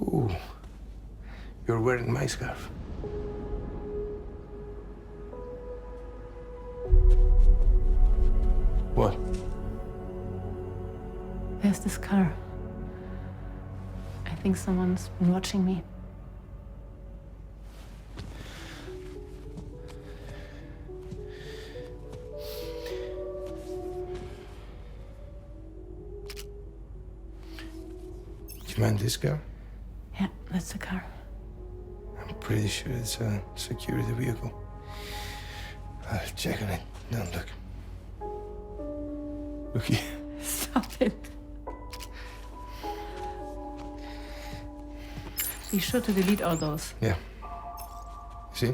Ooh, you're wearing my scarf. What? There's this car. I think someone's been watching me. Do you mind this car? Yeah, that's the car. I'm pretty sure it's a security vehicle. I'll check on it. Don't look. Look here. Stop it. Be sure to delete all those. Yeah. See?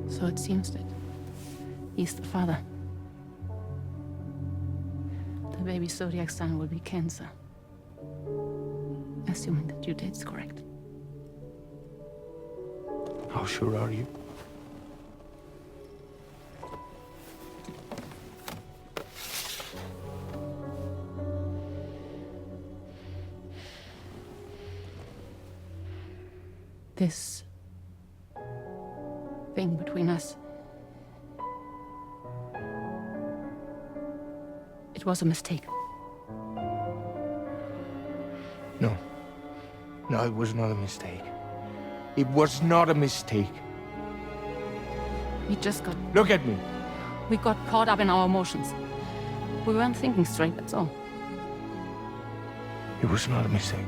So it seems that he's the father. The baby zodiac sign will be Cancer. Assuming that due date's correct. How sure are you? This thing between us. It was a mistake. No. No, it was not a mistake. It was not a mistake. We just got... Look at me. We got caught up in our emotions. We weren't thinking straight, that's all. It was not a mistake.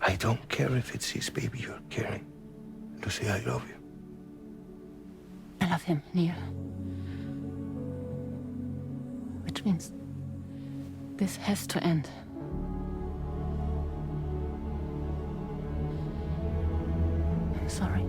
I don't care if it's his baby you're carrying. To say I love you. I love him, Neil. Which means this has to end. I'm sorry.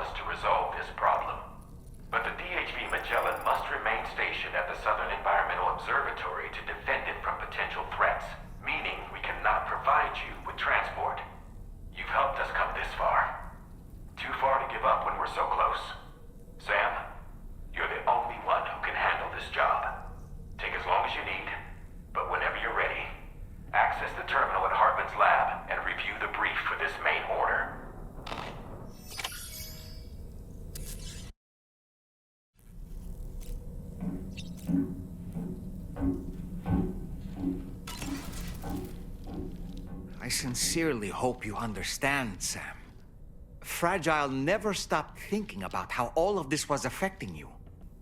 us to resolve this problem. But the DHV Magellan must remain stationed at the Southern Environmental Observatory to defend it from potential threats, meaning we cannot provide you with transport. You've helped us come this far. Too far to give up when we're so close. Sam, you're the only one who can handle this job. Take as long as you need, but whenever you're ready, access the terminal at Hartman's lab and review the brief for this main order. I sincerely hope you understand, Sam. Fragile never stopped thinking about how all of this was affecting you.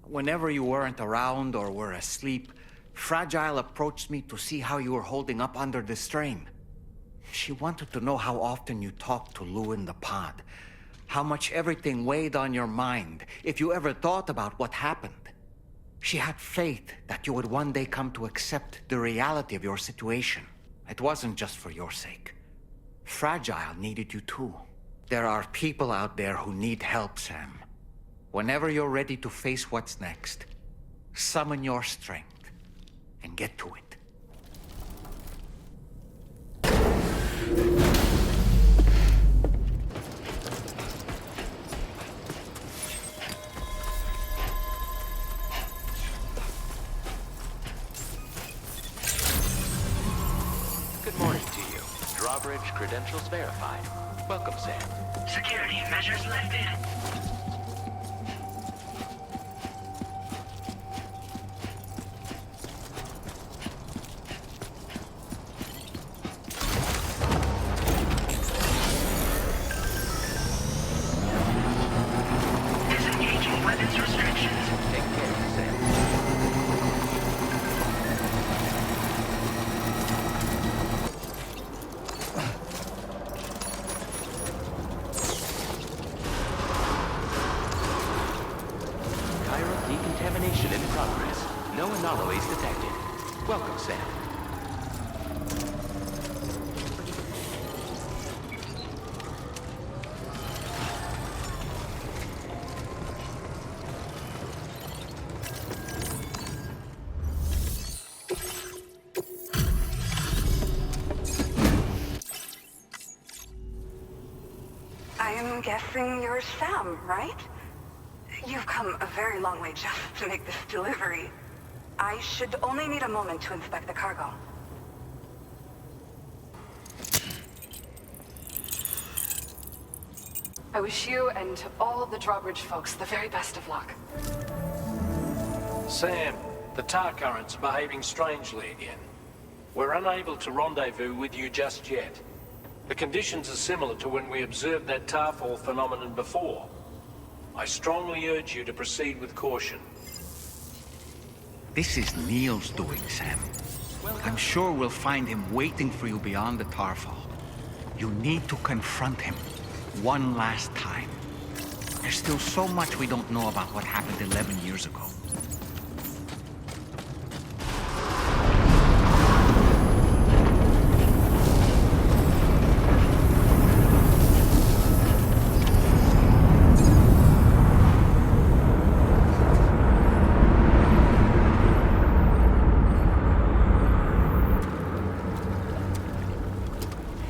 Whenever you weren't around or were asleep, Fragile approached me to see how you were holding up under the strain. She wanted to know how often you talked to Lou in the pod, how much everything weighed on your mind, if you ever thought about what happened. She had faith that you would one day come to accept the reality of your situation. It wasn't just for your sake. Fragile needed you too. There are people out there who need help, Sam. Whenever you're ready to face what's next, summon your strength and get to it. Good morning to you. Drawbridge credentials verified. Welcome, Sam. Security measures lifted. Disengaging weapons restrictions. Take care, Sam. Chiral decontamination in progress. No anomalies detected. Welcome, Sam. I'm guessing you're Sam, right? You've come a very long way just to make this delivery. I should only need a moment to inspect the cargo. I wish you and all the Drawbridge folks the very best of luck. Sam, the tar current's behaving strangely again. We're unable to rendezvous with you just yet. The conditions are similar to when we observed that tarfall phenomenon before. I strongly urge you to proceed with caution. This is Neil's doing, Sam. I'm sure we'll find him waiting for you beyond the tarfall. You need to confront him one last time. There's still so much we don't know about what happened 11 years ago.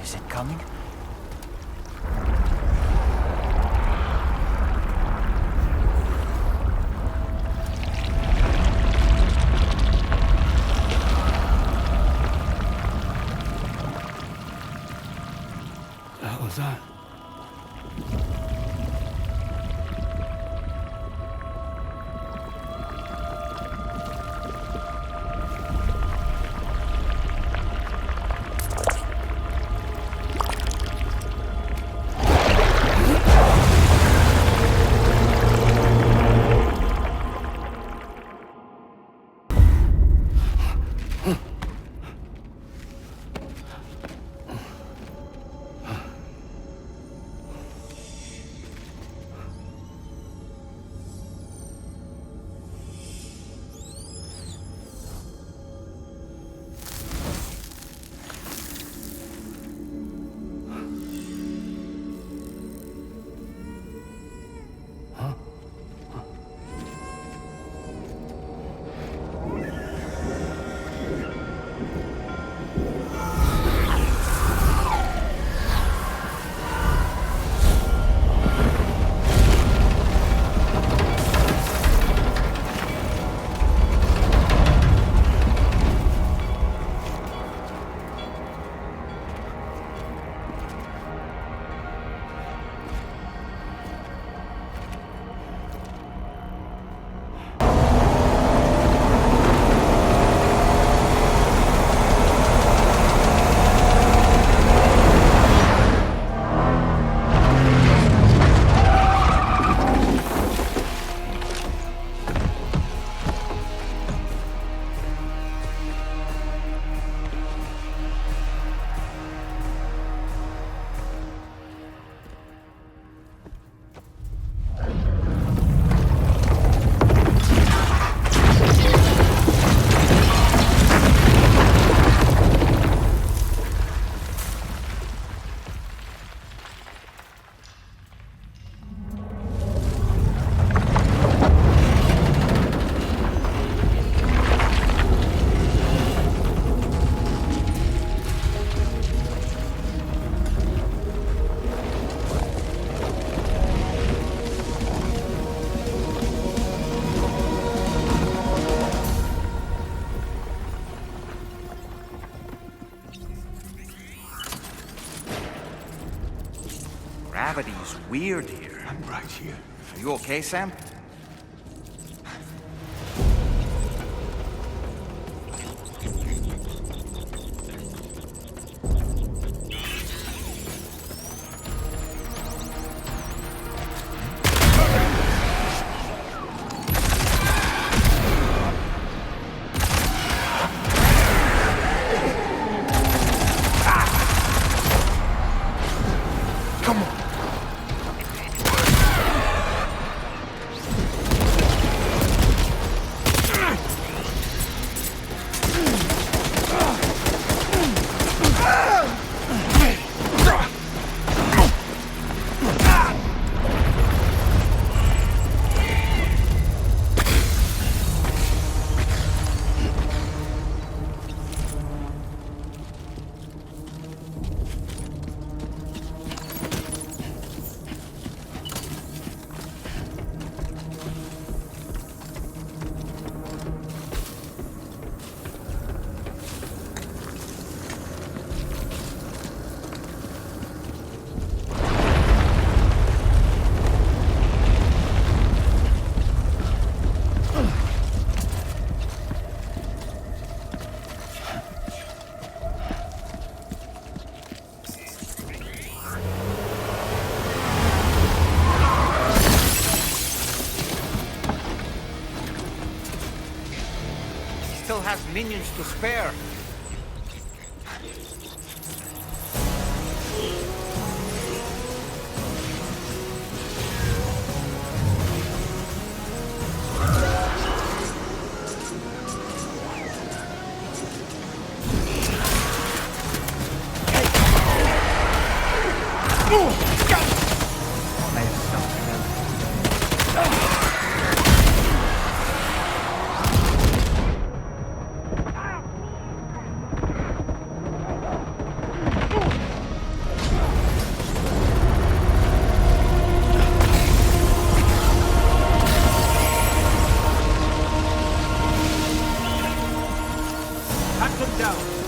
Is it coming? The hell is that? Gravity is weird here. I'm right here. Are you okay, Sam? Still has minions to spare.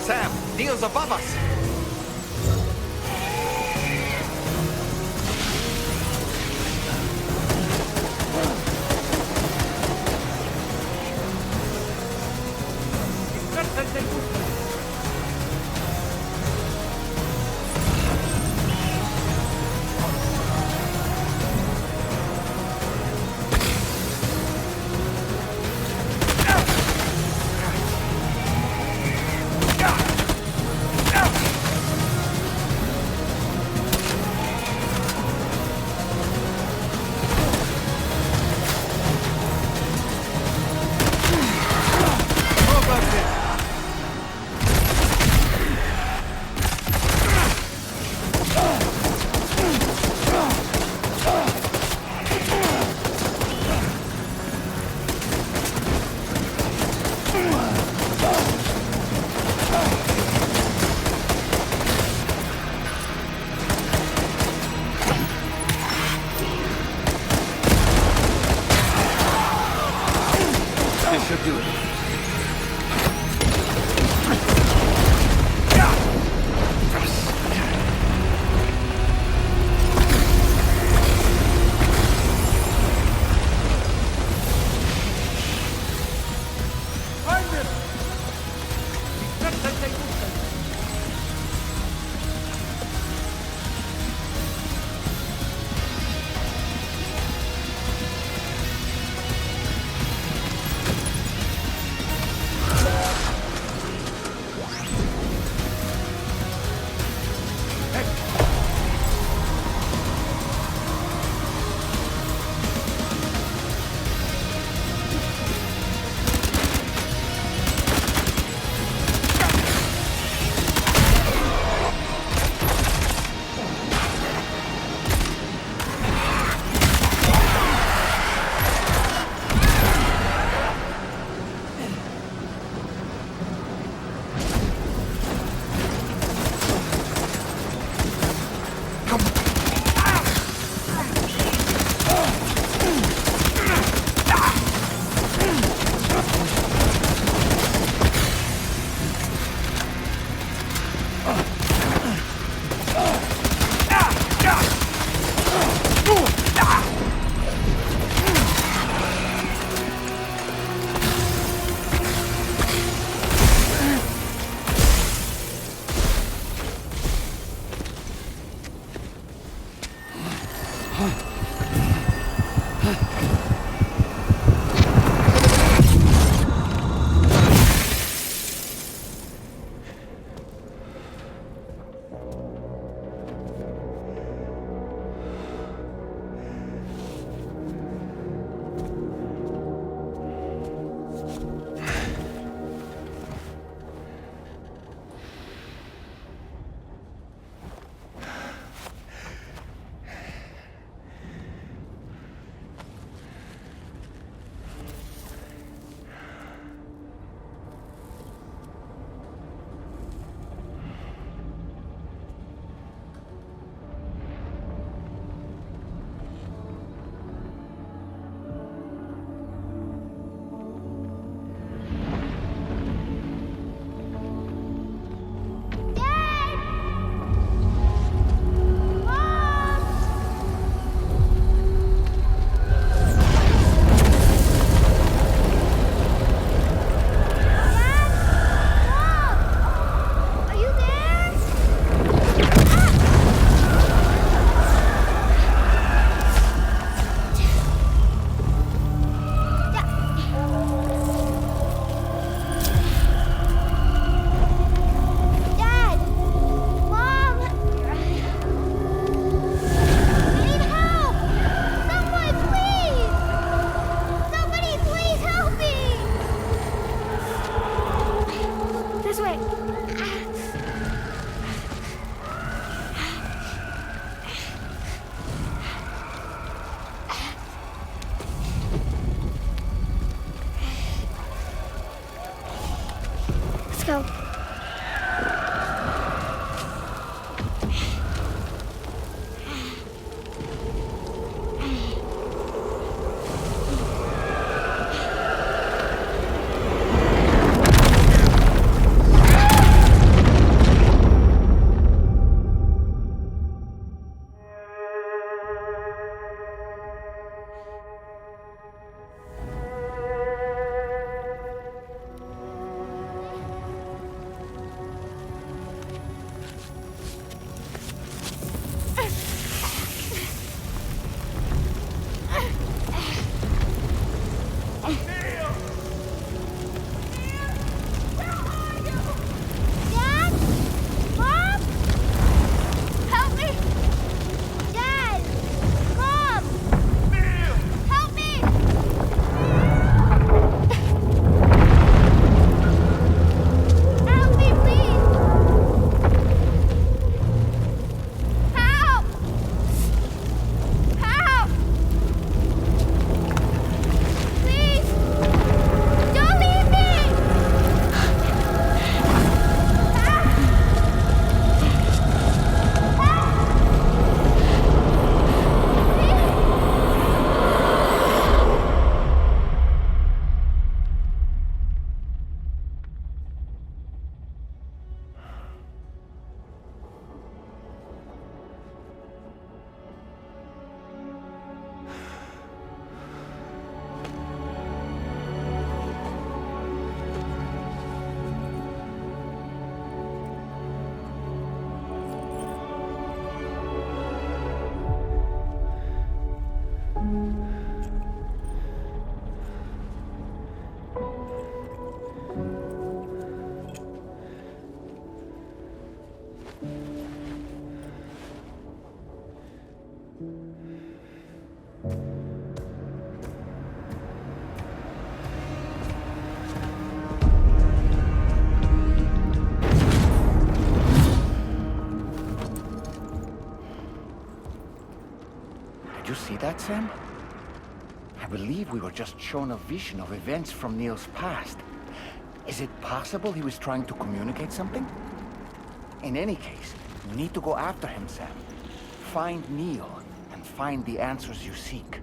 Sam, Neil's above us! Did you see that, Sam? I believe we were just shown a vision of events from Neil's past. Is it possible he was trying to communicate something? In any case, we need to go after him, Sam. Find Neil, and find the answers you seek.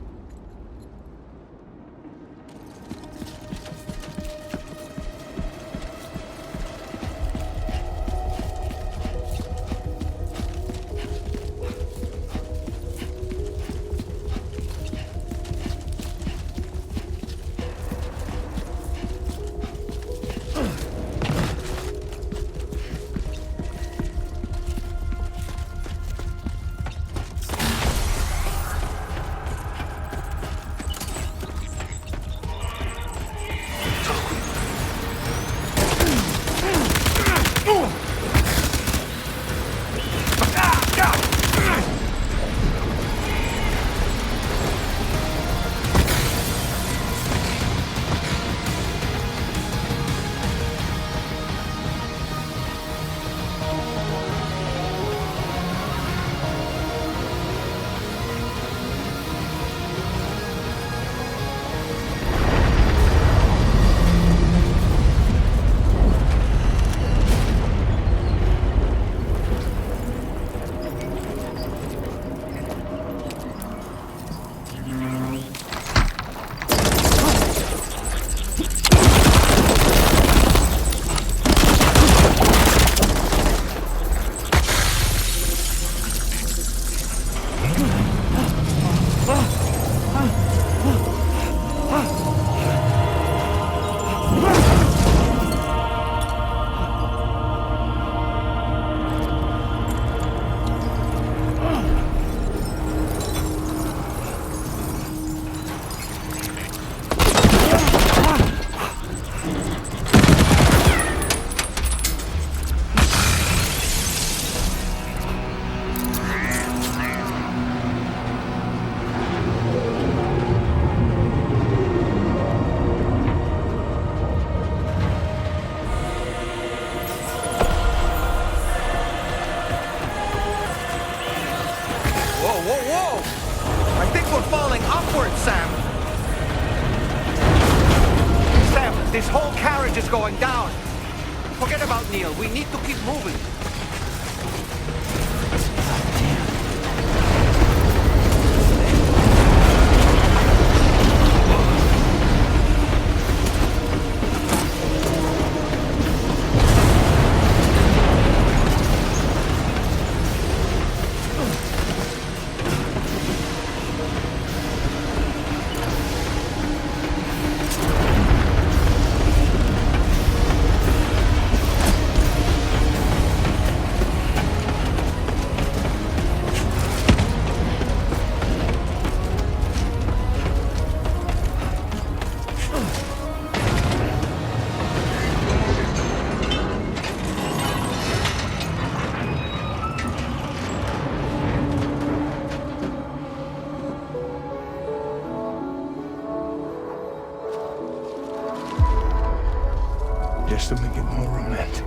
I think we're falling upward, Sam. Sam, this whole carriage is going down. Forget about Neil. We need to keep moving. Just to make it more romantic.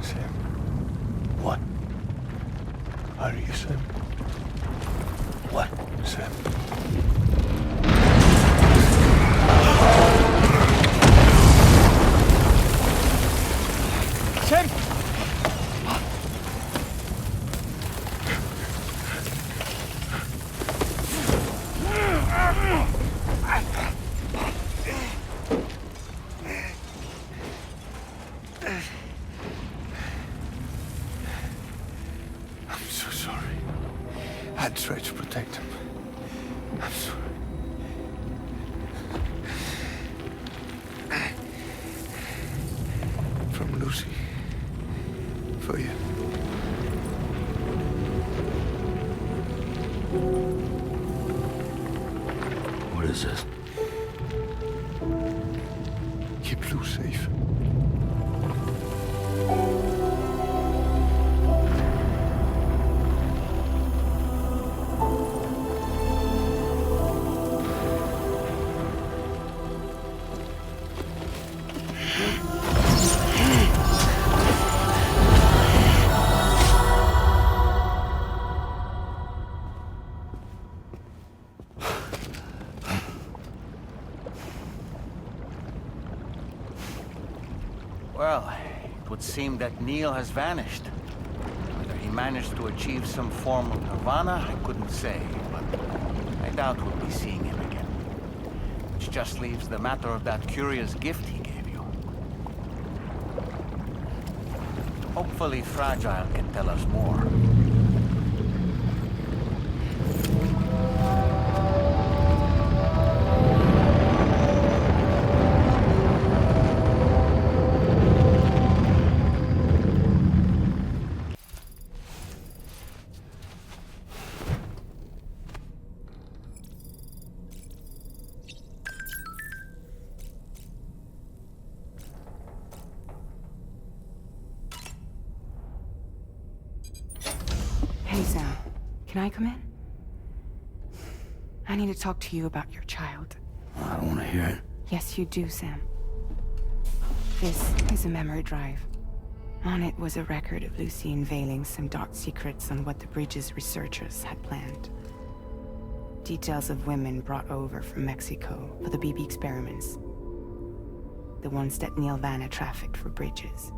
Sam. What? Are you Sam? What, Sam? Sam! I'm so sorry. I tried to protect him. I'm sorry. From Lucy. For you. What is this? Keep Lou safe. Well, it would seem that Neil has vanished. Whether he managed to achieve some form of nirvana, I couldn't say, but I doubt we'll be seeing him again. Which just leaves the matter of that curious gift he gave you. Hopefully Fragile can tell us more. Hey, Sam. Can I come in? I need to talk to you about your child. I don't want to hear it. Yes, you do, Sam. This is a memory drive. On it was a record of Lucy unveiling some dark secrets on what the Bridges researchers had planned. Details of women brought over from Mexico for the BB experiments. The ones that Neil Vanna trafficked for Bridges.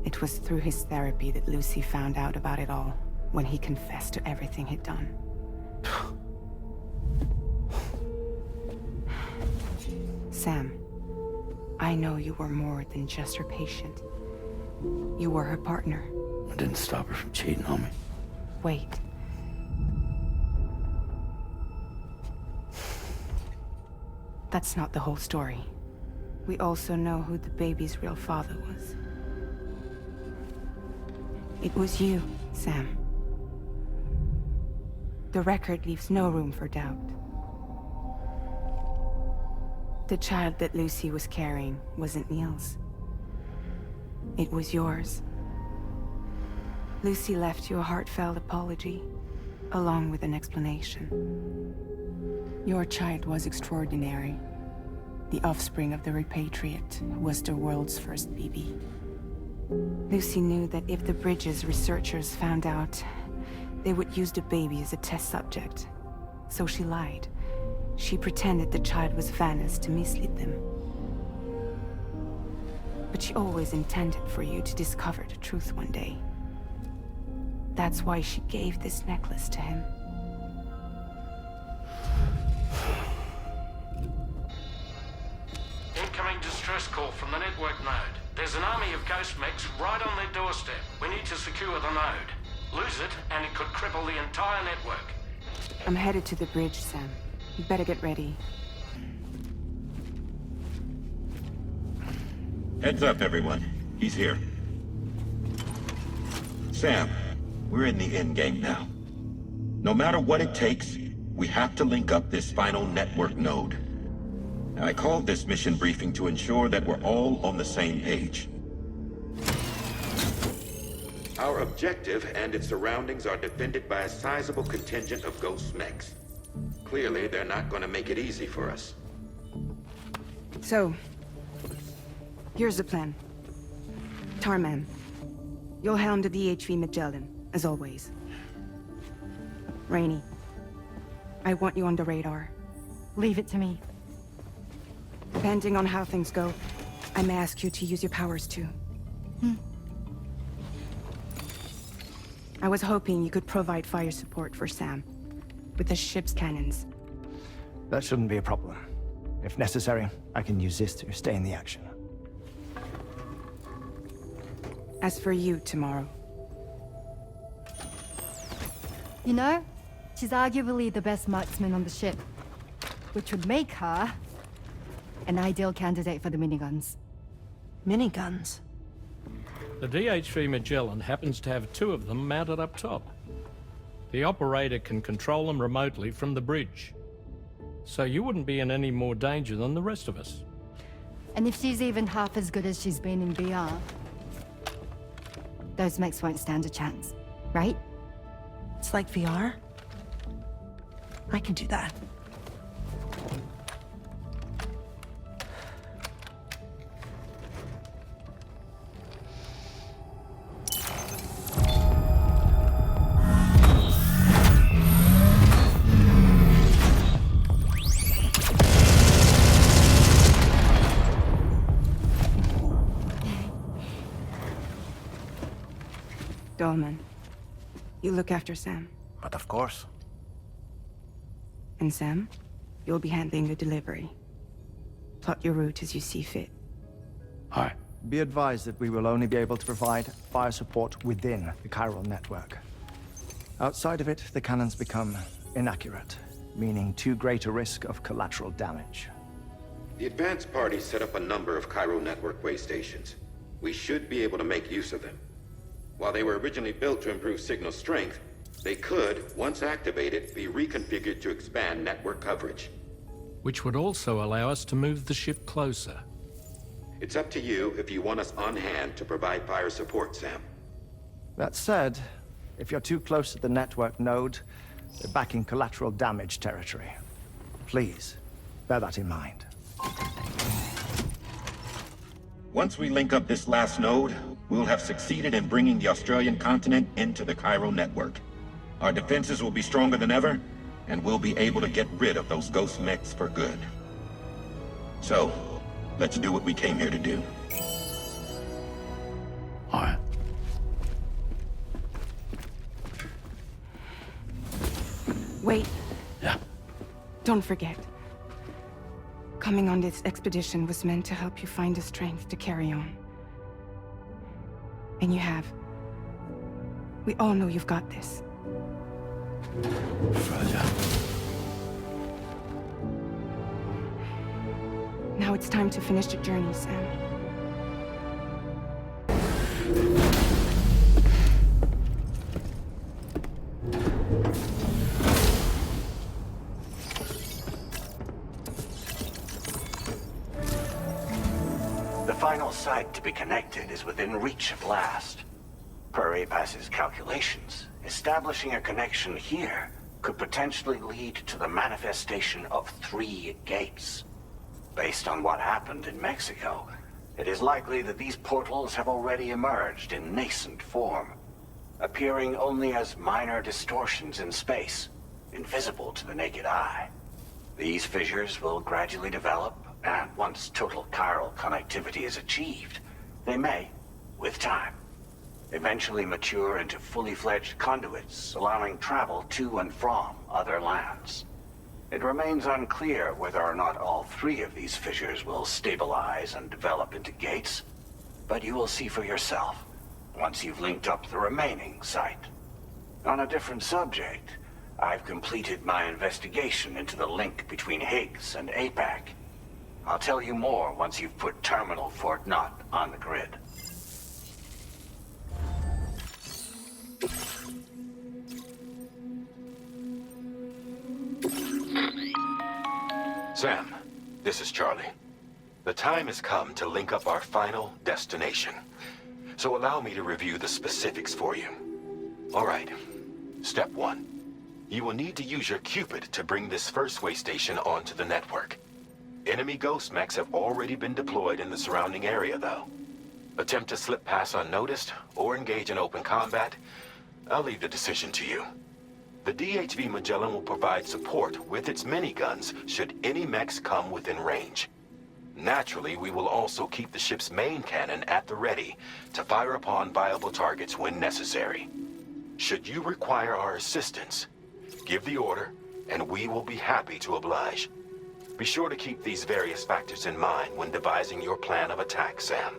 It was through his therapy that Lucy found out about it all, when he confessed to everything he'd done. Sam, I know you were more than just her patient. You were her partner. I didn't stop her from cheating on me. Wait. That's not the whole story. We also know who the baby's real father was. It was you, Sam. The record leaves no room for doubt. The child that Lucy was carrying wasn't Neil's. It was yours. Lucy left you a heartfelt apology, along with an explanation. Your child was extraordinary. The offspring of the repatriate who was the world's first BB. Lucy knew that if the Bridges researchers found out, they would use the baby as a test subject. So she lied. She pretended the child was Vanna's to mislead them. But she always intended for you to discover the truth one day. That's why she gave this necklace to him. Incoming distress call from the network node. There's an army of ghost mechs right on their doorstep. We need to secure the node. Lose it, and it could cripple the entire network. I'm headed to the bridge, Sam. You better get ready. Heads up, everyone. He's here. Sam, we're in the endgame now. No matter what it takes, we have to link up this final network node. I called this mission briefing to ensure that we're all on the same page. Our objective and its surroundings are defended by a sizable contingent of ghost mechs. Clearly, they're not going to make it easy for us. So, Here's the plan. Tarman, you'll helm the DHV Magellan, as always. Rainey, I want you on the radar. Leave it to me. Depending on how things go, I may ask you to use your powers too. I was hoping you could provide fire support for Sam, with the ship's cannons. That shouldn't be a problem. If necessary, I can use this to stay in the action. As for you, tomorrow. You know, she's arguably the best marksman on the ship, which would make her an ideal candidate for the miniguns. Miniguns? The DHV Magellan happens to have 2 of them mounted up top. The operator can control them remotely from the bridge. So you wouldn't be in any more danger than the rest of us. And if she's even half as good as she's been in VR, those mechs won't stand a chance, right? It's like VR? I can do that. Dolman, you look after Sam. But of course. And Sam, you'll be handling the delivery. Plot your route as you see fit. All right. Be advised that we will only be able to provide fire support within the chiral network. Outside of it, the cannons become inaccurate, meaning too great a risk of collateral damage. The advanced party set up a number of chiral network way stations. We should be able to make use of them. While they were originally built to improve signal strength, they could, once activated, be reconfigured to expand network coverage. Which would also allow us to move the ship closer. It's up to you if you want us on hand to provide fire support, Sam. That said, if you're too close to the network node, they're back in collateral damage territory. Please, bear that in mind. Once we link up this last node, we'll have succeeded in bringing the Australian continent into the chiral network. Our defenses will be stronger than ever, and we'll be able to get rid of those ghost mechs for good. So, let's do what we came here to do. All right. Wait. Yeah. Don't forget. Coming on this expedition was meant to help you find the strength to carry on. And you have. We all know you've got this. Fragile. Now it's time to finish the journey, Sam. The final site to be connected is within reach at last. Per APAS's calculations, establishing a connection here could potentially lead to the manifestation of 3 gates. Based on what happened in Mexico, it is likely that these portals have already emerged in nascent form, appearing only as minor distortions in space, invisible to the naked eye. These fissures will gradually develop, and once total chiral connectivity is achieved, they may, with time, eventually mature into fully fledged conduits, allowing travel to and from other lands. It remains unclear whether or not all 3 of these fissures will stabilize and develop into gates, but you will see for yourself once you've linked up the remaining site. On a different subject, I've completed my investigation into the link between Higgs and APAC. I'll tell you more once you've put Terminal Fort Knott on the grid. Sam, this is Charlie. The time has come to link up our final destination. So allow me to review the specifics for you. All right. Step 1. You will need to use your Cupid to bring this first way station onto the network. Enemy ghost mechs have already been deployed in the surrounding area, though. Attempt to slip past unnoticed or engage in open combat, I'll leave the decision to you. The DHV Magellan will provide support with its miniguns should any mechs come within range. Naturally, we will also keep the ship's main cannon at the ready to fire upon viable targets when necessary. Should you require our assistance, give the order, and we will be happy to oblige. Be sure to keep these various factors in mind when devising your plan of attack, Sam.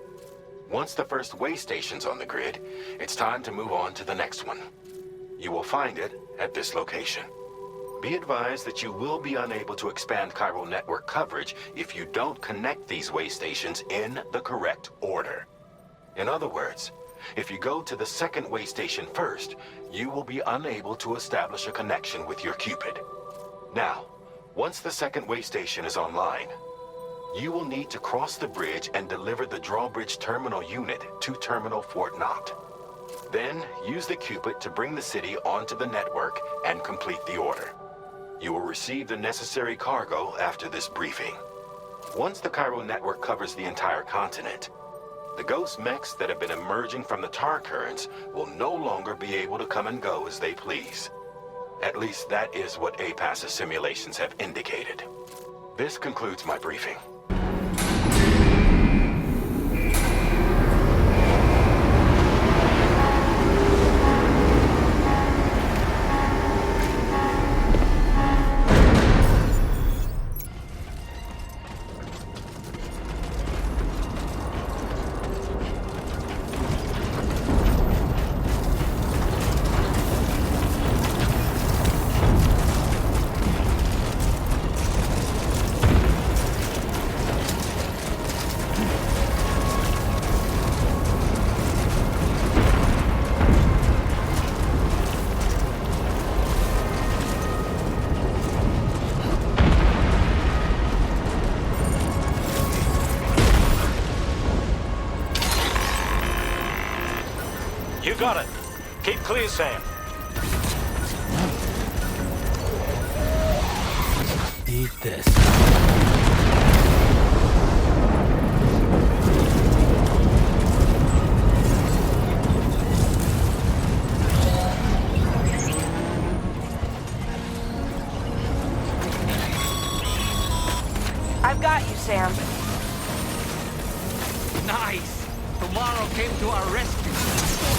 Once the first way station's on the grid, it's time to move on to the next one. You will find it at this location. Be advised that you will be unable to expand chiral network coverage if you don't connect these way stations in the correct order. In other words, if you go to the second way station first, you will be unable to establish a connection with your Cupid. Now, once the second way station is online, you will need to cross the bridge and deliver the drawbridge terminal unit to Terminal Fort Knott. Then, use the Cupid to bring the city onto the network and complete the order. You will receive the necessary cargo after this briefing. Once the chiral network covers the entire continent, the ghost mechs that have been emerging from the tar currents will no longer be able to come and go as they please. At least that is what APAS's simulations have indicated. This concludes my briefing. You got it. Keep clear, Sam. Eat this. I've got you, Sam. Nice! Tomorrow came to our rescue.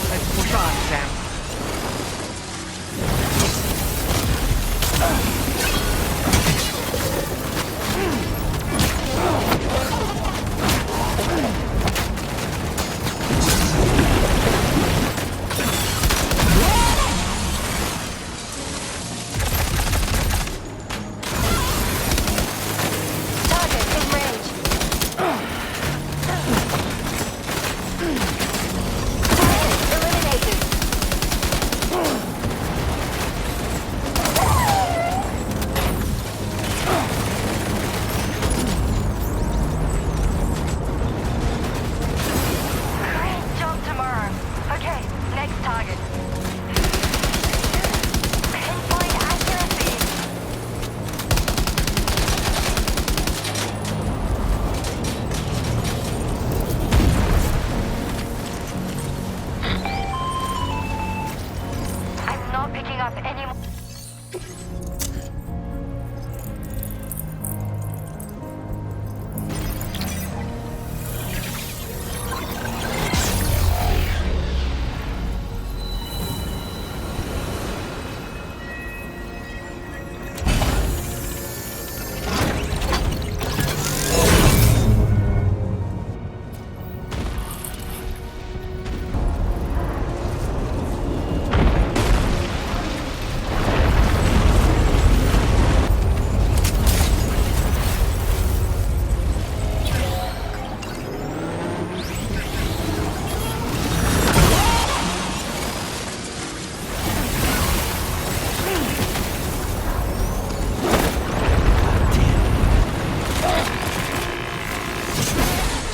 Let's push on, Sam.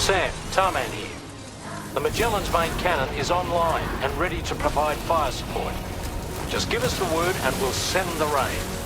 Sam, Tarman here. The Magellan's main cannon is online and ready to provide fire support. Just give us the word and we'll send the rain.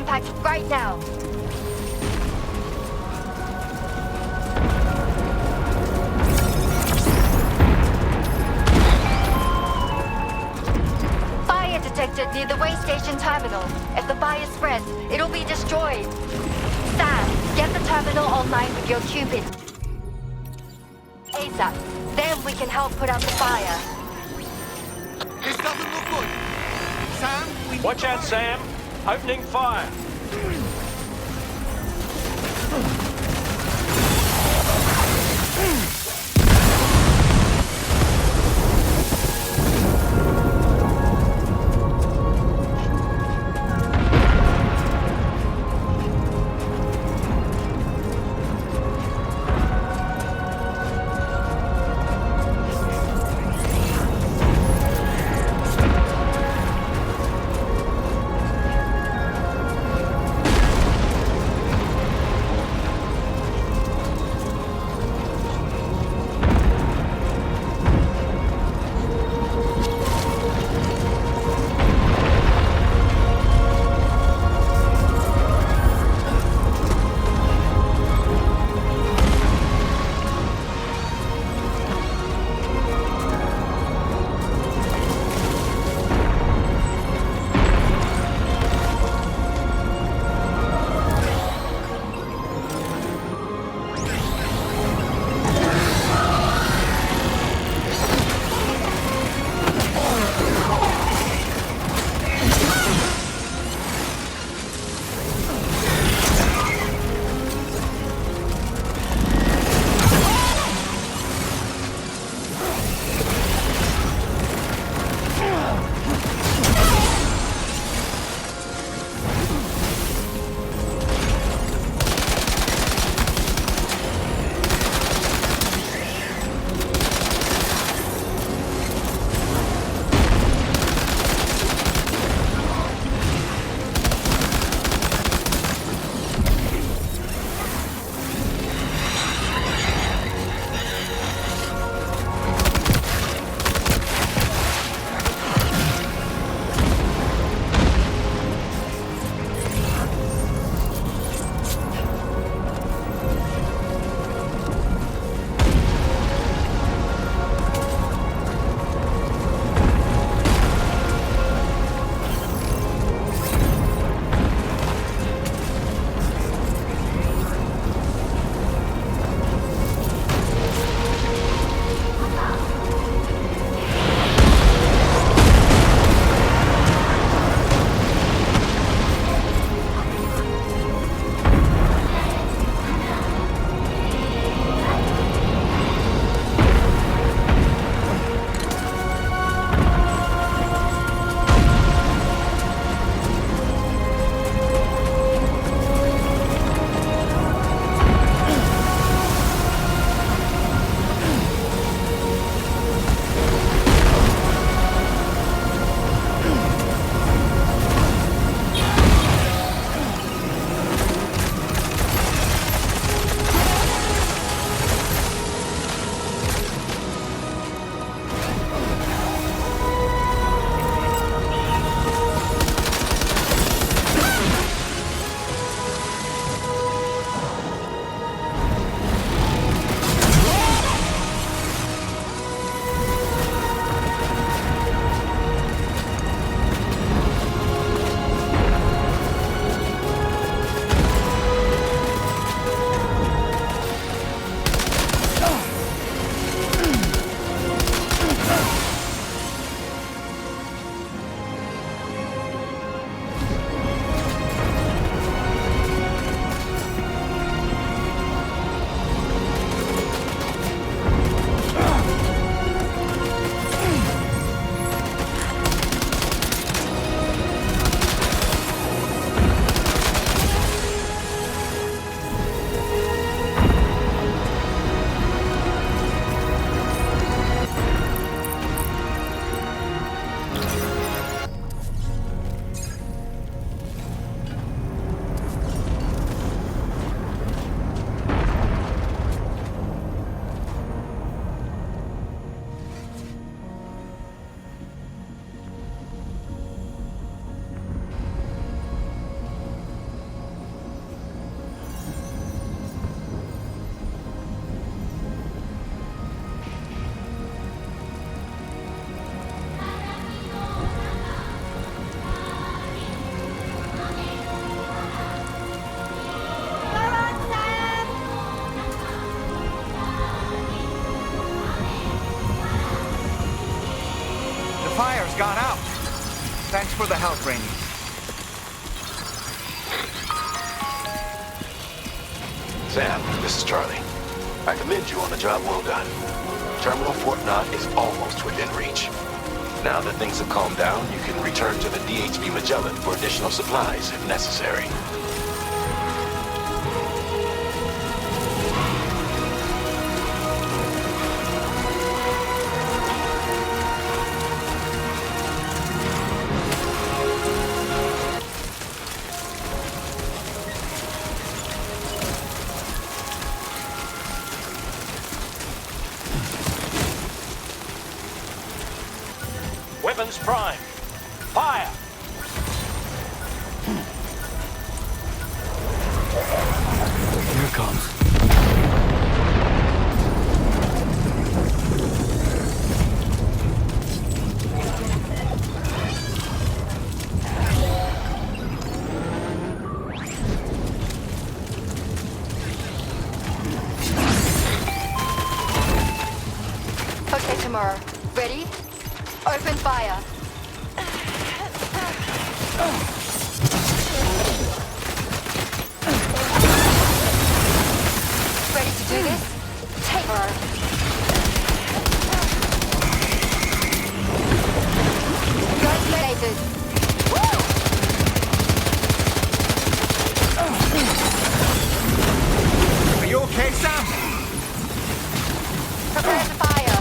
impact right now. Fire detected near the way station terminal. If the fire spreads, it'll be destroyed. Sam, get the terminal online with your Cupid. ASAP. Then we can help put out the fire. This doesn't look good. Sam, we... Watch out, Sam. Opening fire. got out. Thanks for the help, Rainey. Sam, this is Charlie. I commend you on a job well done. Terminal Fort Knott is almost within reach. Now that things have calmed down, you can return to the DHB Magellan for additional supplies if necessary. Weapons prime. Fire! Here it comes. Okay, tomorrow. Ready? Open fire. Ready to do this? Take her. Guns located. Are you okay, Sam? Prepare to fire.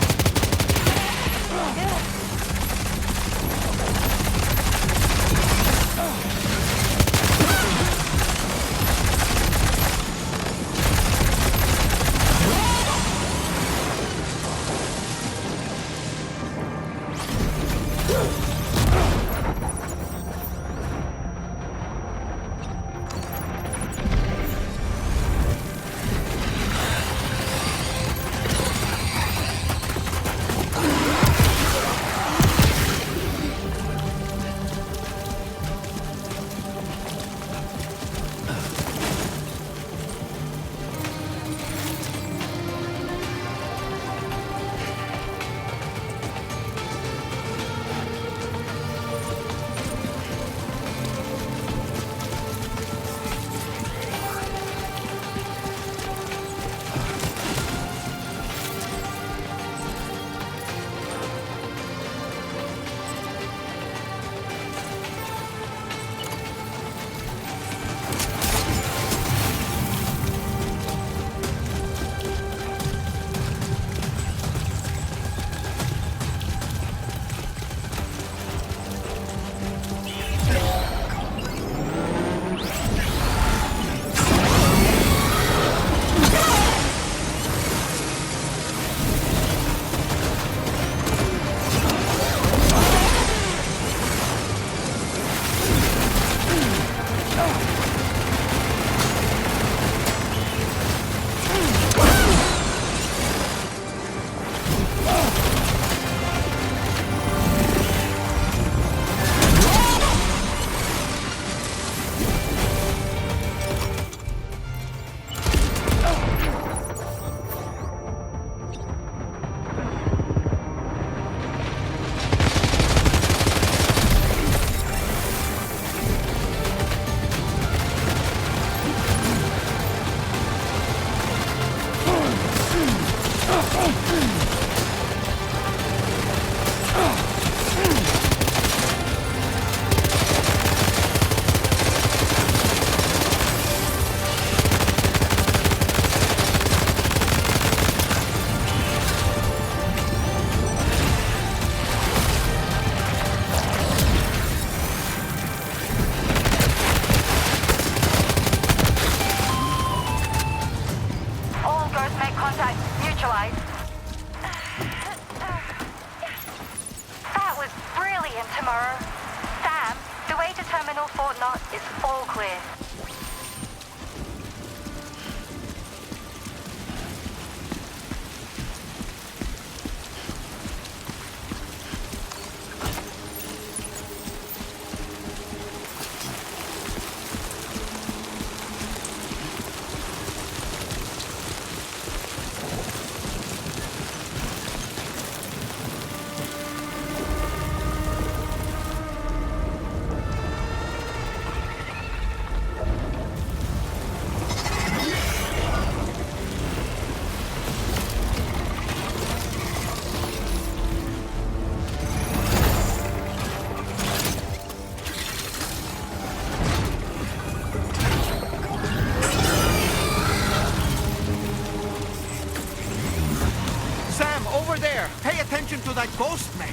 to that ghost mech?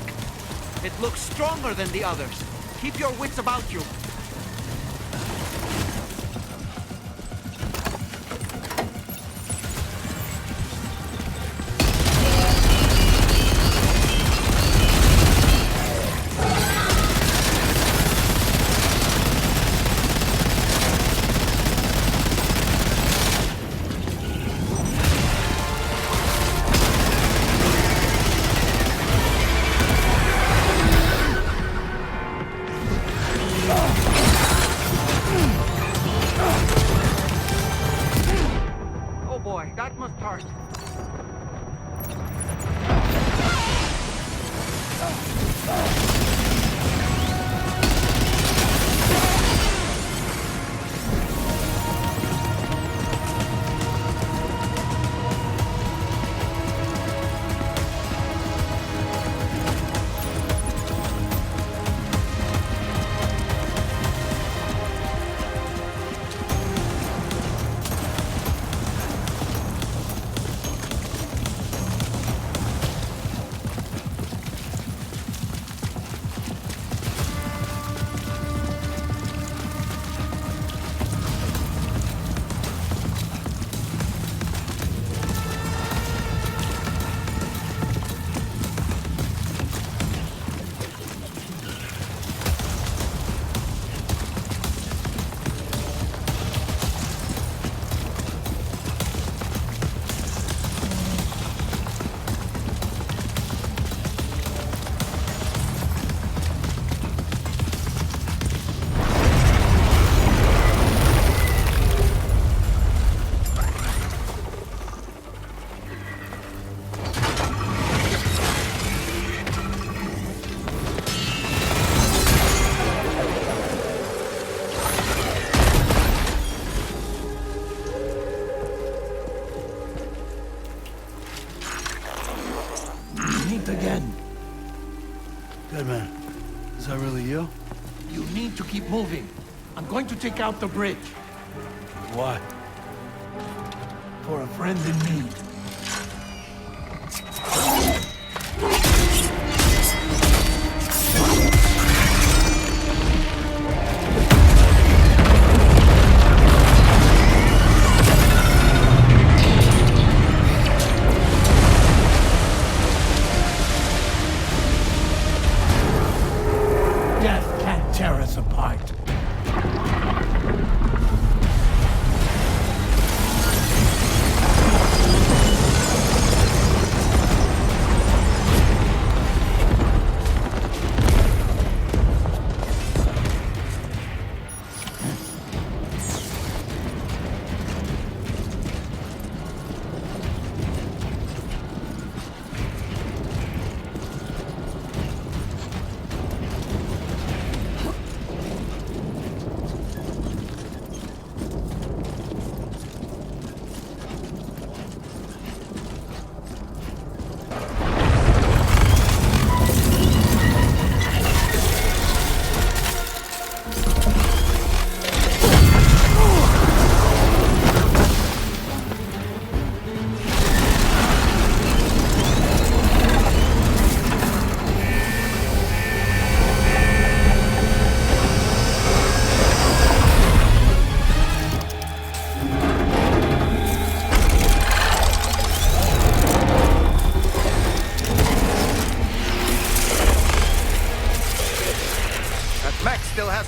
It looks stronger than the others. Keep your wits about you. That must hurt. Again. Good man. Is that really you? You need to keep moving. I'm going to take out the bridge. Why? For a friend in need.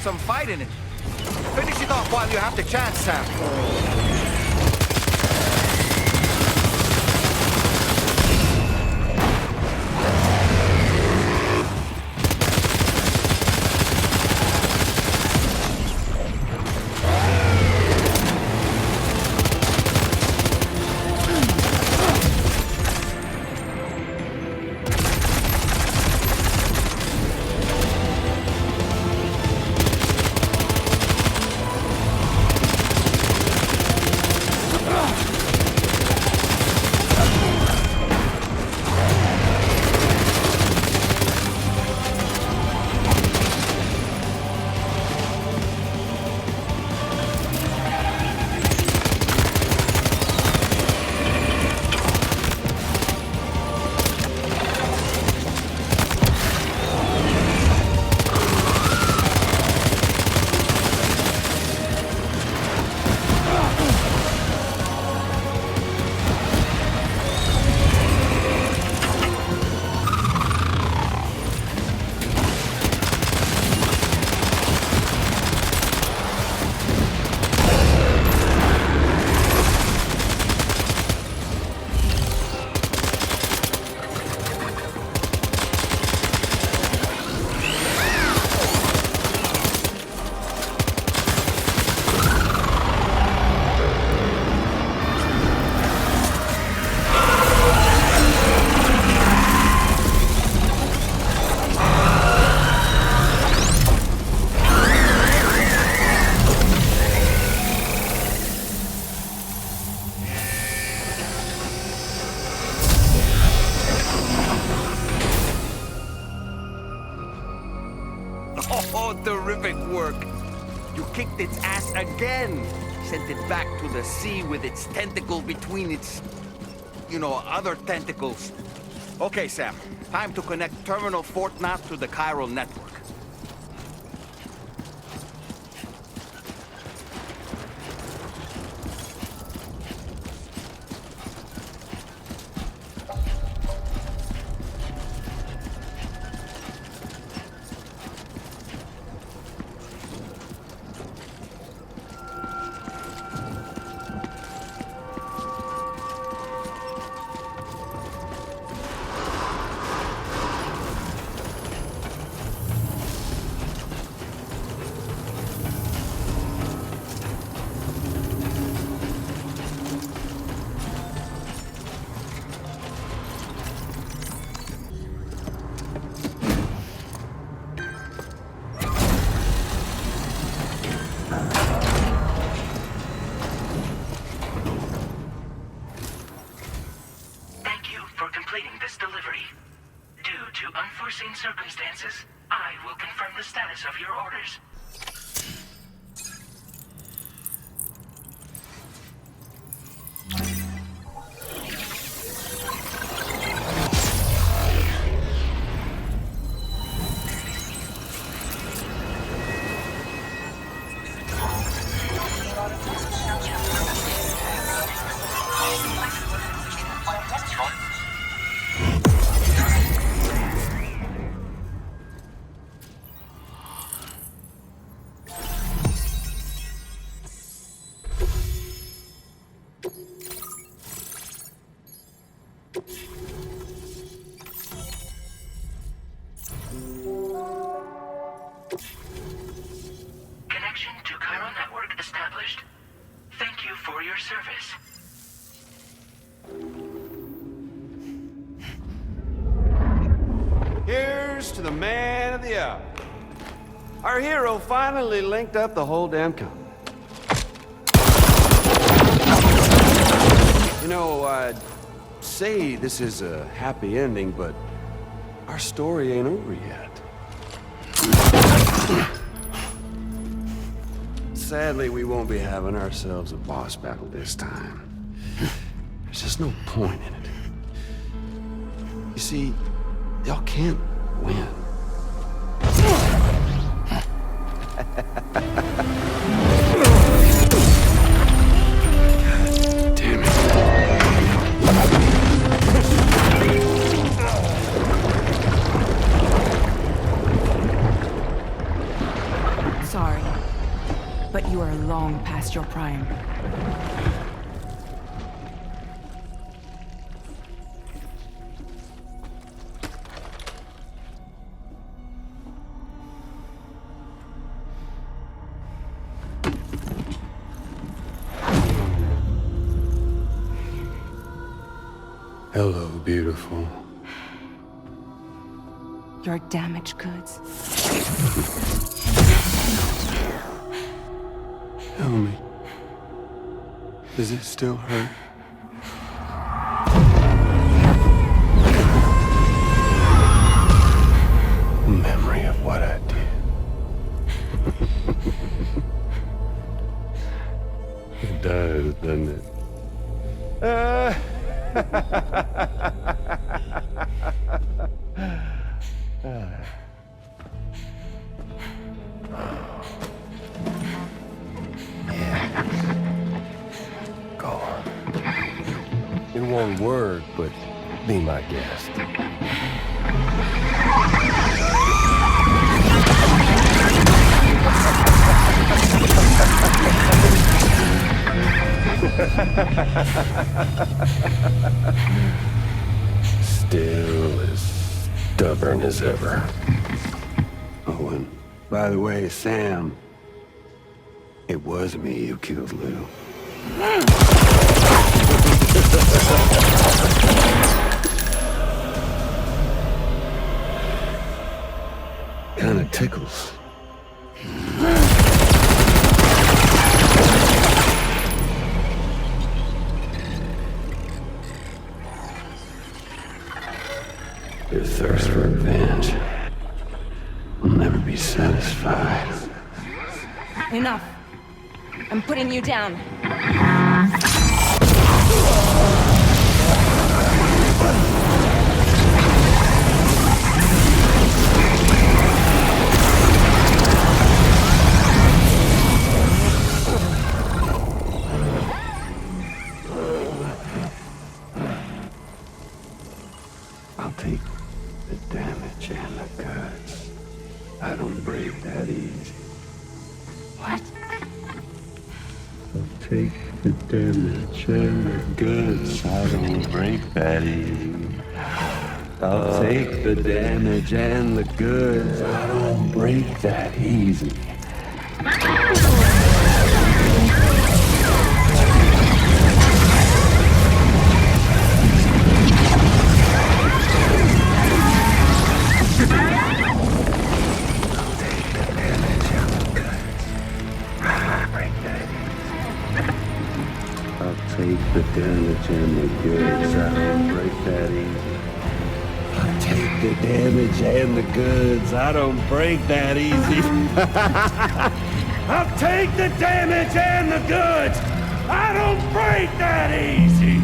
Some fight in it. Finish it off while you have the chance, Sam. Terrific work. You kicked its ass again. Sent it back to the sea with its tentacle between its, other tentacles. Okay, Sam. Time to connect Terminal Fort Knot to the chiral network. Circumstances, I will confirm the status of your orders. Connection to chiral network established. Thank you for your service. Here's to the man of the hour. Our hero finally linked up the whole damn company. I'd say this is a happy ending, but our story ain't over yet. Sadly, we won't be having ourselves a boss battle this time. There's just no point in it. You see, y'all can't win. Damn it. Sorry, but you are long past your prime. Hello, beautiful. Your damaged goods. Tell me, does it still hurt? Memory of what I did. It does, doesn't it? Go on. In one word, but be my guest. Still as stubborn as ever. Oh, and by the way, Sam, it was me who killed Lou. Kinda tickles. Your thirst for revenge will never be satisfied. Enough. I'm putting you down. I'll take the damage and the goods. I don't break that easy. What? I'll take the damage and the goods. I don't break that easy. I'll take the damage and the goods. I don't break that easy. Take the damage and the goods. I don't break that easy. I'll take the damage and the goods. I don't break that easy. I'll take the damage and the goods. I don't break that easy.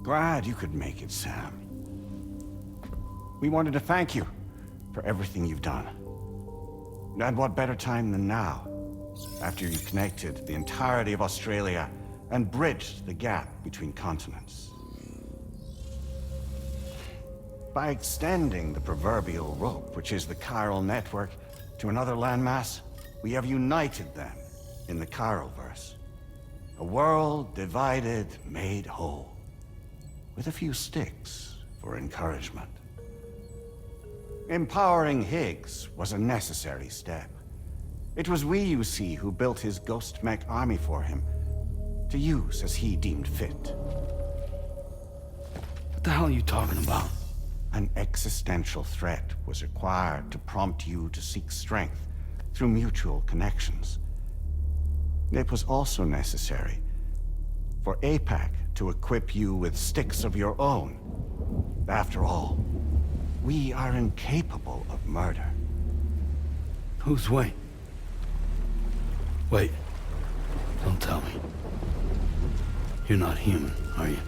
Glad you could make it, Sam. We wanted to thank you for everything you've done. And what better time than now, after you connected the entirety of Australia and bridged the gap between continents. By extending the proverbial rope, which is the chiral network, to another landmass, we have united them in the Chiroverse. A world divided, made whole. With a few sticks for encouragement. Empowering Higgs was a necessary step. It was we, you see, who built his ghost mech army for him, to use as he deemed fit. What the hell are you talking about? An existential threat was required to prompt you to seek strength through mutual connections. It was also necessary for APAC to equip you with sticks of your own. After all, we are incapable of murder. Who's we? Wait. Don't tell me. You're not human, are you?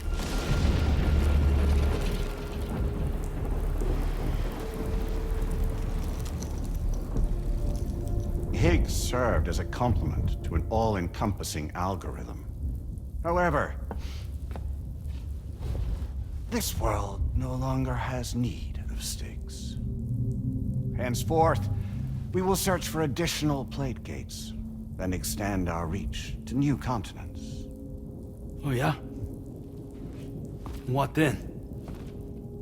Higgs served as a complement to an all-encompassing algorithm. However, this world no longer has need of sticks. Henceforth, We will search for additional plate gates, then extend our reach to new continents. Oh yeah? What then?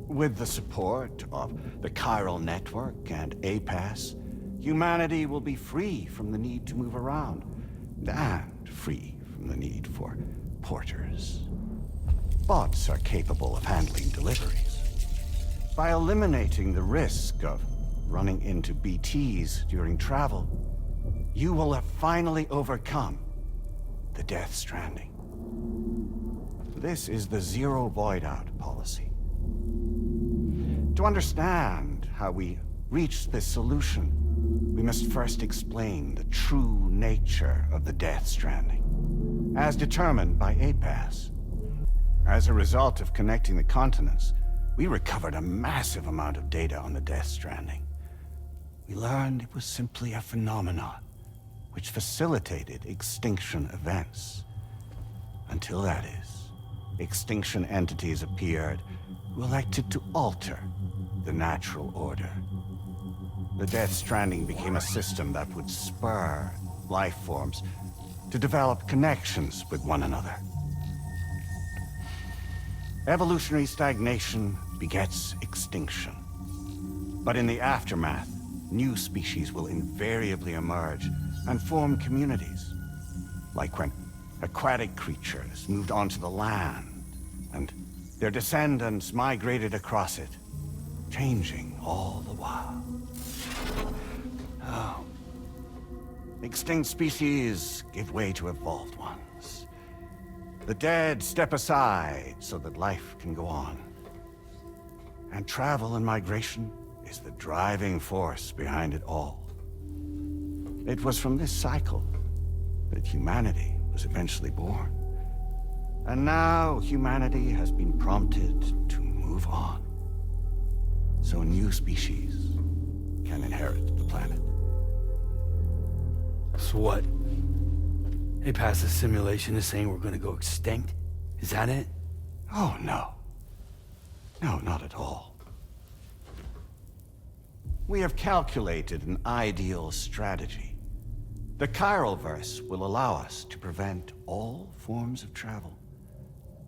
With the support of the chiral network and APAS, humanity will be free from the need to move around, and free from the need for porters. Bots are capable of handling deliveries. By eliminating the risk of running into BTs during travel, you will have finally overcome the Death Stranding. This is the zero void-out policy. To understand how we reached this solution, we must first explain the true nature of the Death Stranding, as determined by APAS. As a result of connecting the continents, we recovered a massive amount of data on the Death Stranding. We learned it was simply a phenomenon which facilitated extinction events. Until that is, extinction entities appeared who elected to alter the natural order. The Death Stranding became a system that would spur life forms to develop connections with one another. Evolutionary stagnation begets extinction. But in the aftermath, new species will invariably emerge and form communities. Like when aquatic creatures moved onto the land, and their descendants migrated across it, changing all the while. Oh. Extinct species give way to evolved ones. The dead step aside so that life can go on. And travel and migration is the driving force behind it all. It was from this cycle that humanity was eventually born. And now humanity has been prompted to move on, so new species can inherit the planet. So what? APAS's simulation is saying we're gonna go extinct? Is that it? Oh, no. No, not at all. We have calculated an ideal strategy. The chiral verse will allow us to prevent all forms of travel.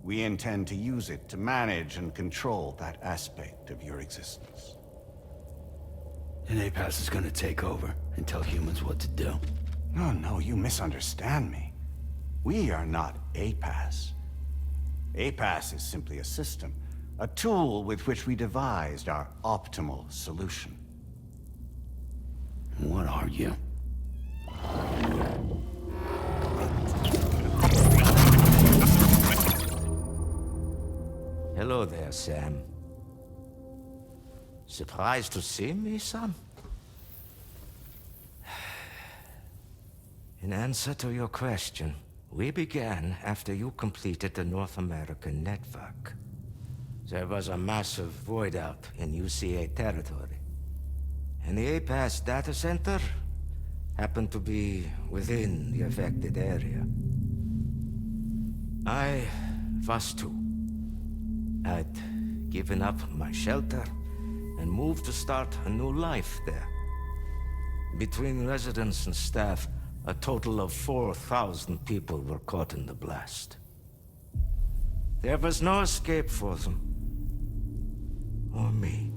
We intend to use it to manage and control that aspect of your existence. And APAS is gonna take over and tell humans what to do. No, you misunderstand me. We are not APAS. APAS is simply a system, a tool with which we devised our optimal solution. What are you? Hello there, Sam. Surprised to see me, son? In answer to your question, we began after you completed the North American network. There was a massive void out in UCA territory. And the APAS data center happened to be within the affected area. I was too. I'd given up my shelter and moved to start a new life there. Between residents and staff, a total of 4,000 people were caught in the blast. There was no escape for them. Or me.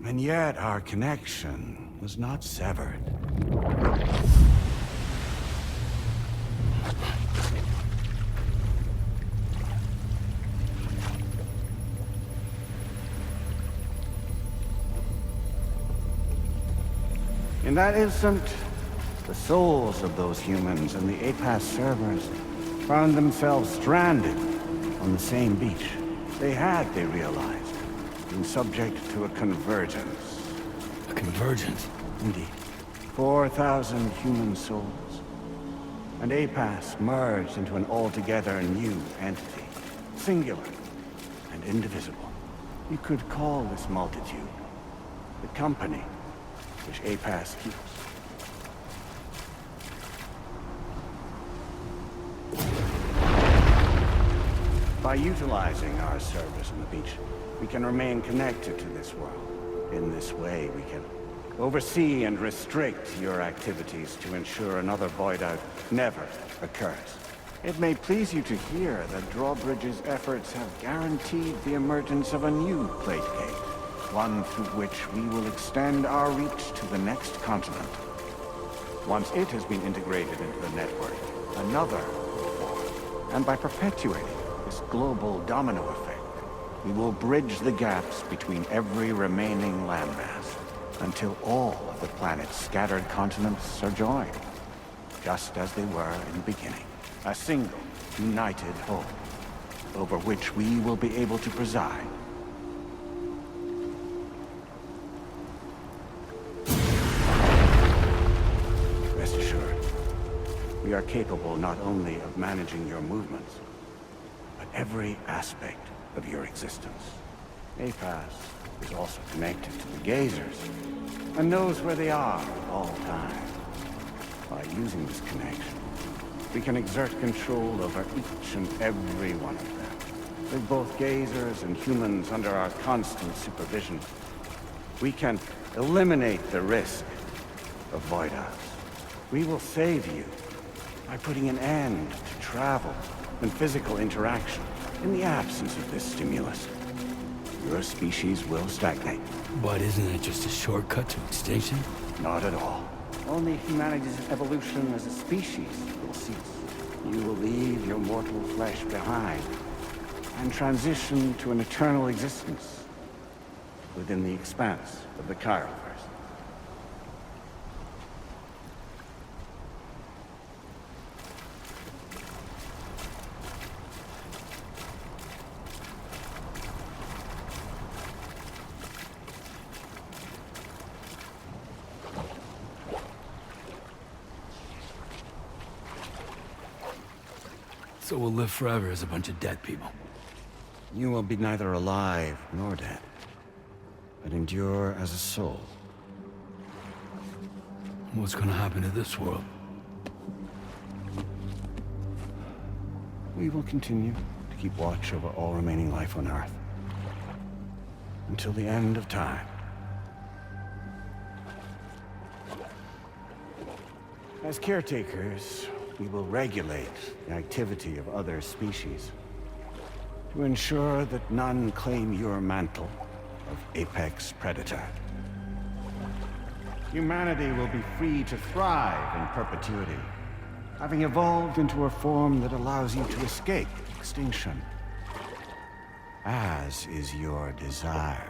And yet our connection was not severed. In that instant, the souls of those humans and the APAS servers found themselves stranded on the same beach. They realized, been subject to a convergence. A convergence? Indeed. 4,000 human souls. And APAS merged into an altogether new entity. Singular and indivisible. You could call this multitude the company which APAS keeps. By utilizing our service on the beach, we can remain connected to this world. In this way, we can oversee and restrict your activities to ensure another void out never occurs. It may please you to hear that Drawbridge's efforts have guaranteed the emergence of a new plate gate, one through which we will extend our reach to the next continent. Once it has been integrated into the network, another will form. And by perpetuating this global domino effect, we will bridge the gaps between every remaining landmass until all of the planet's scattered continents are joined, just as they were in the beginning. A single, united whole, over which we will be able to preside. Rest assured, we are capable not only of managing your movements, but every aspect of your existence. APAS is also connected to the gazers, and knows where they are at all times. By using this connection, we can exert control over each and every one of them. With both gazers and humans under our constant supervision, we can eliminate the risk of void outs. We will save you by putting an end to travel and physical interaction. In the absence of this stimulus, your species will stagnate. But isn't it just a shortcut to extinction? Not at all. Only humanity's evolution as a species will cease. You will leave your mortal flesh behind and transition to an eternal existence within the expanse of the Chiroverse. So we'll live forever as a bunch of dead people. You will be neither alive nor dead, but endure as a soul. What's gonna happen to this world? We will continue to keep watch over all remaining life on Earth until the end of time. As caretakers, we will regulate the activity of other species to ensure that none claim your mantle of apex predator. Humanity will be free to thrive in perpetuity, having evolved into a form that allows you to escape extinction, as is your desire.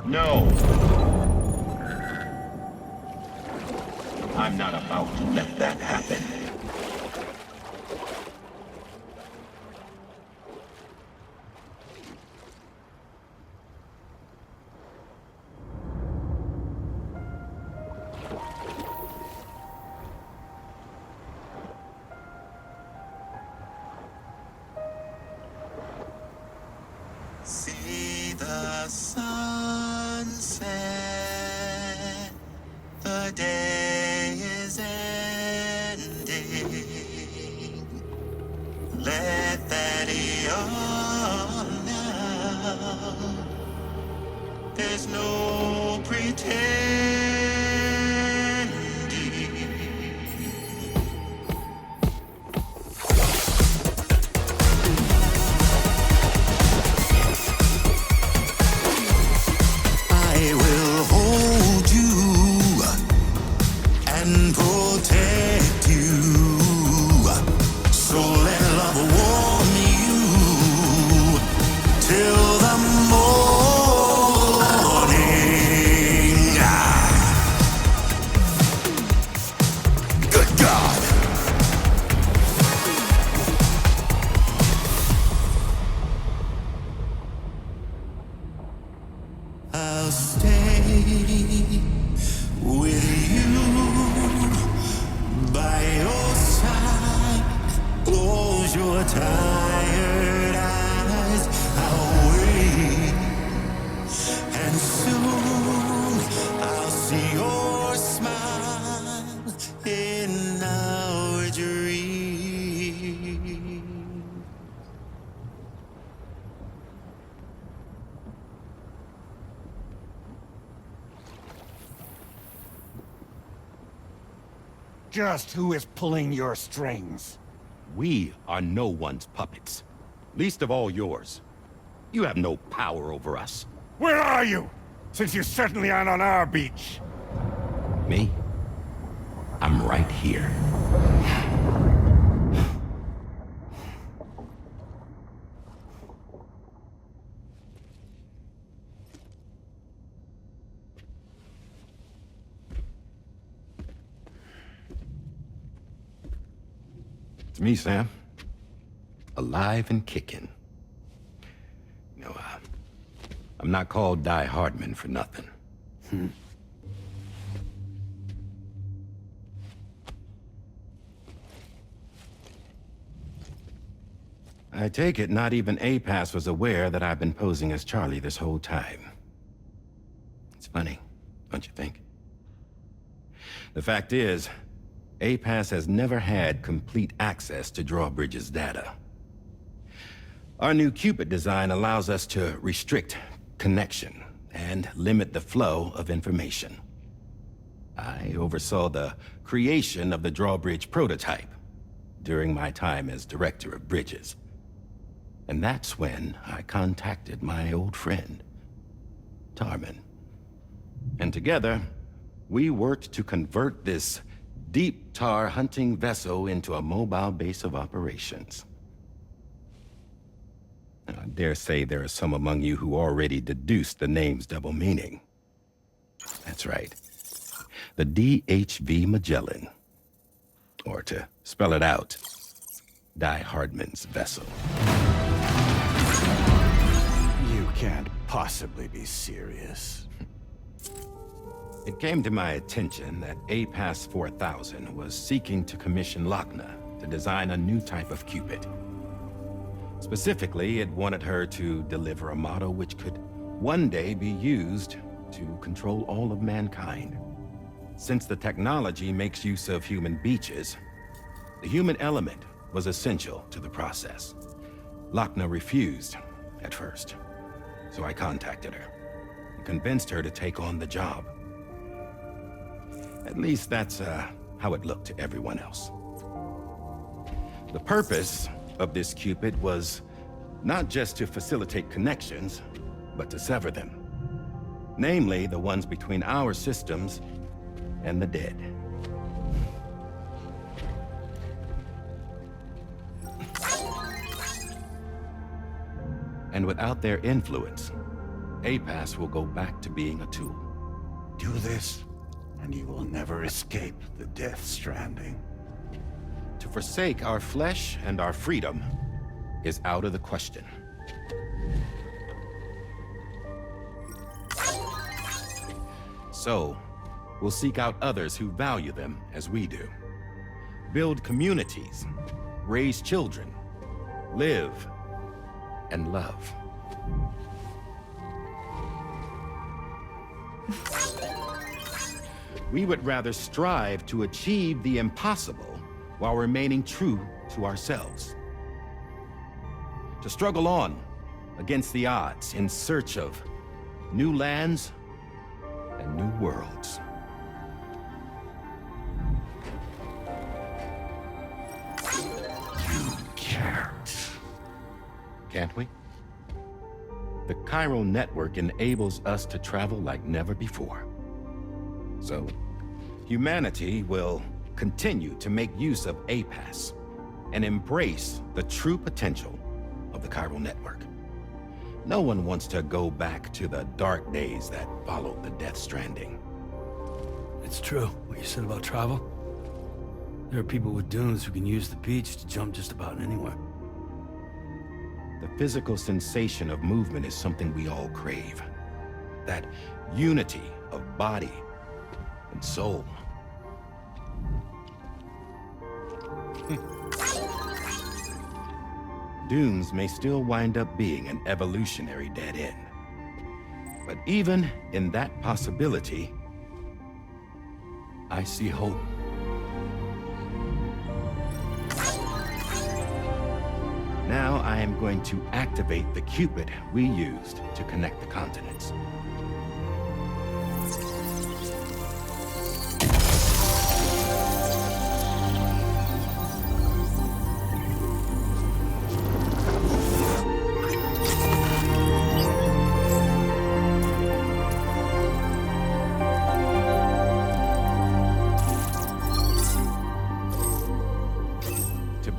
No! I'm not about to let that happen. See the sunset, the day is ending. Let that yawn now. There's no pretending. I will hold you and protect you. So let love warm you till the morning. Good God. I'll stay with you just who is pulling your strings. We are no one's puppets. Least of all yours. You have no power over us. Where are you? Since you certainly aren't on our beach. Me? I'm right here. It's me, Sam. Alive and kicking. No, I'm not called Die Hardman for nothing. I take it not even APAS was aware that I've been posing as Charlie this whole time. It's funny, don't you think? The fact is, APAS has never had complete access to Drawbridge's data. Our new Cupid design allows us to restrict connection and limit the flow of information. I oversaw the creation of the Drawbridge prototype during my time as Director of Bridges. And that's when I contacted my old friend, Tarman. And together, we worked to convert this deep tar hunting vessel into a mobile base of operations. I dare say there are some among you who already deduced the name's double meaning. That's right. The DHV Magellan. Or to spell it out, Die Hardman's vessel. You can't possibly be serious. It came to my attention that APAS 4000 was seeking to commission Lochner to design a new type of Cupid. Specifically, it wanted her to deliver a model which could one day be used to control all of mankind. Since the technology makes use of human beaches, the human element was essential to the process. Lochner refused at first, so I contacted her and convinced her to take on the job. At least that's how it looked to everyone else. The purpose of this Cupid was not just to facilitate connections, but to sever them. Namely, the ones between our systems and the dead. And without their influence, APAS will go back to being a tool. Do this, and you will never escape the Death Stranding. To forsake our flesh and our freedom is out of the question. So, we'll seek out others who value them as we do. Build communities, raise children, live, and love. We would rather strive to achieve the impossible while remaining true to ourselves. To struggle on against the odds in search of new lands and new worlds. You can't. Can't we? The chiral network enables us to travel like never before. So, humanity will continue to make use of APAS and embrace the true potential of the chiral network. No one wants to go back to the dark days that followed the Death Stranding. It's true, what you said about travel. There are people with dunes who can use the beach to jump just about anywhere. The physical sensation of movement is something we all crave. That unity of body and soul. Dunes may still wind up being an evolutionary dead end. But even in that possibility, I see hope. Now I am going to activate the Cupid we used to connect the continents.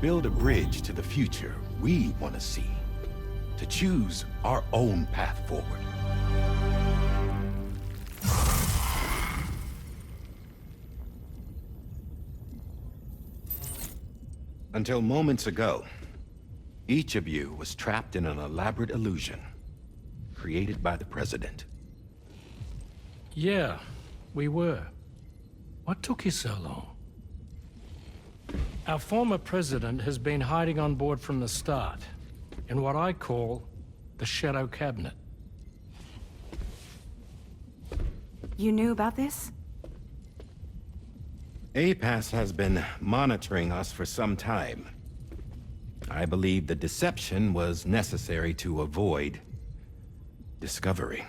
build a bridge to the future we want to see. To choose our own path forward. Until moments ago, each of you was trapped in an elaborate illusion created by the President. Yeah, we were. What took you so long? Our former president has been hiding on board from the start, in what I call the Shadow Cabinet. You knew about this? APAS has been monitoring us for some time. I believe the deception was necessary to avoid discovery.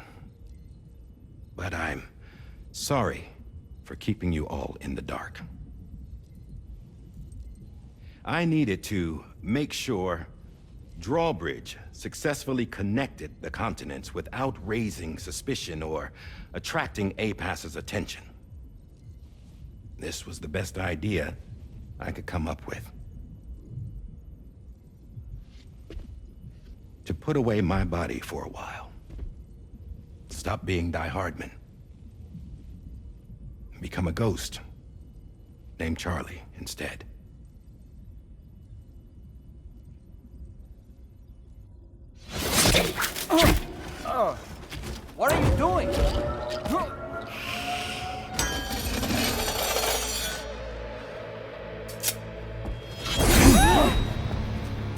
But I'm sorry for keeping you all in the dark. I needed to make sure Drawbridge successfully connected the continents without raising suspicion or attracting APAS's attention. This was the best idea I could come up with. To put away my body for a while. Stop being Die Hardman. Become a ghost. Named Charlie instead. What are you doing?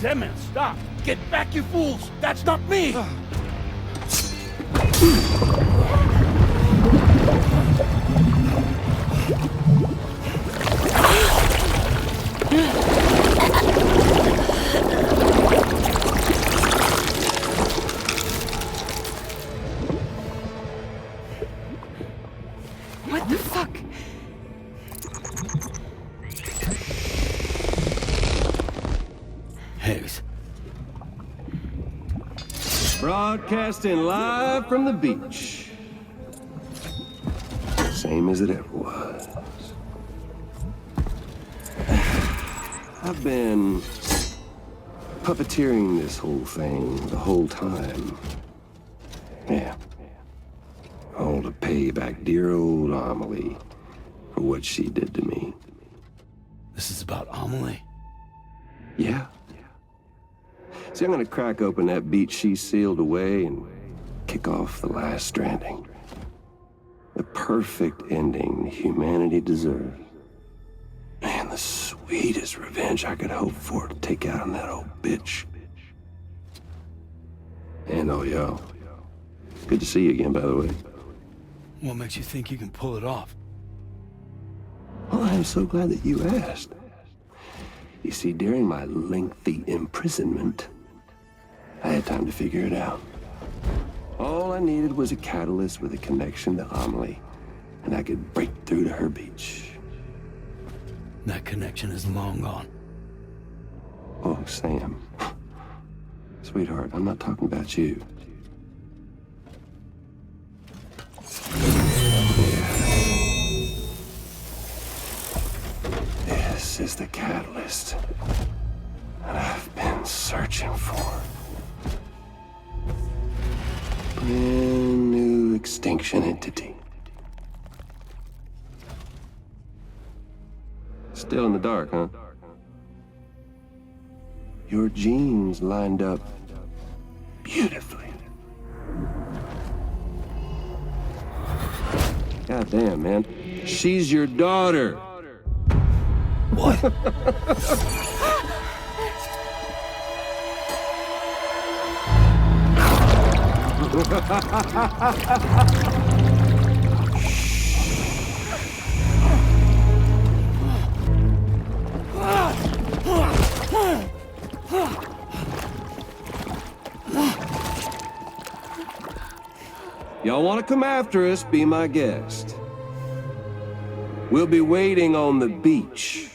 Damn it, stop! Get back, you fools! That's not me! What the fuck? Higgs. Broadcasting live from the beach. Same as it ever was. I've been puppeteering this whole thing the whole time. Yeah. All to pay back dear old Amelie for what she did to me. This is about Amelie? Yeah. See, I'm gonna crack open that beach she sealed away and kick off the last stranding. The perfect ending humanity deserves. Man, the sweetest revenge I could hope for to take out on that old bitch. And oh, yo. Good to see you again, by the way. What makes you think you can pull it off? Well, I'm so glad that you asked. You see, during my lengthy imprisonment, I had time to figure it out. All I needed was a catalyst with a connection to Amelie, and I could break through to her beach. That connection is long gone. Oh, Sam. Sweetheart, I'm not talking about you. This is the catalyst that I've been searching for. Brand new extinction entity. Still in the dark, huh? Your genes lined up beautifully. God damn, man. She's your daughter. What? Y'all want to come after us, be my guest. We'll be waiting on the beach.